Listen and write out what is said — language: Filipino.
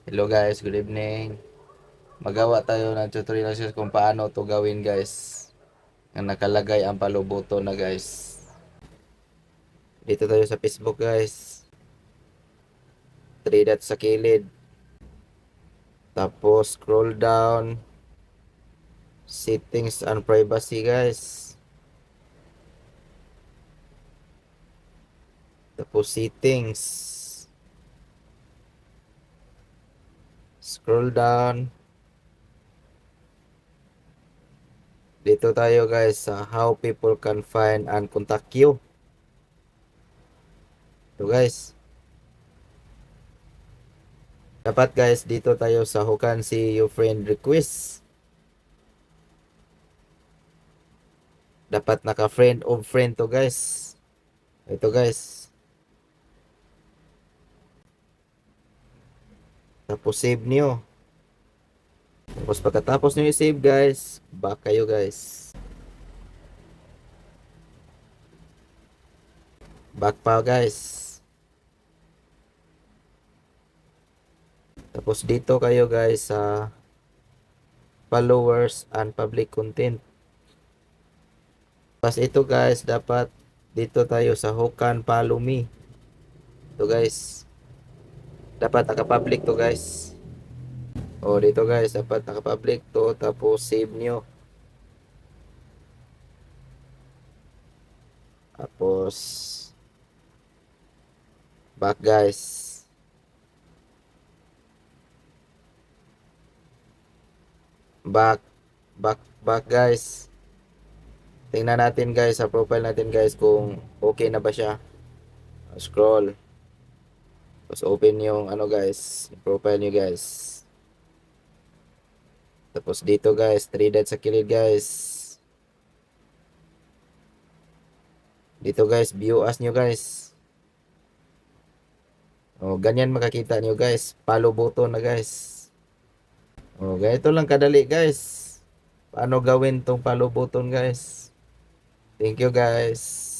Hello guys, good evening. Magawa tayo ng tutorial kung paano to gawin guys. Ang nakalagay ang palubuto na guys. Dito tayo sa Facebook guys. 3 dots sa kilid. Tapos scroll down. Settings and privacy guys. Tapos settings. Scroll down. Dito tayo guys sa how people can find and contact you. Ito guys. Dapat guys dito tayo sa who can see your friend request. Dapat naka-friend of friend to guys. Ito guys. Tapos save nyo. Tapos pagkatapos nyo i-save guys, back kayo guys. Back pa guys. Tapos dito kayo guys sa followers and public content. Tapos ito guys, dapat dito tayo sa who can follow me. Ito guys. Dapat naka-public to guys. O dito guys, dapat naka-public to. Tapos save nyo. Tapos back guys. Back guys. Tingnan natin guys sa profile natin guys kung okay na ba siya. Scroll. Tapos open yung ano guys, yung profile nyo guys. Tapos dito guys, 3 dots sa kilid guys. Dito guys, view as nyo guys. O, ganyan makakita nyo guys. Follow button na guys. O, ganito lang kadali guys. Paano gawin tong follow button guys. Thank you guys.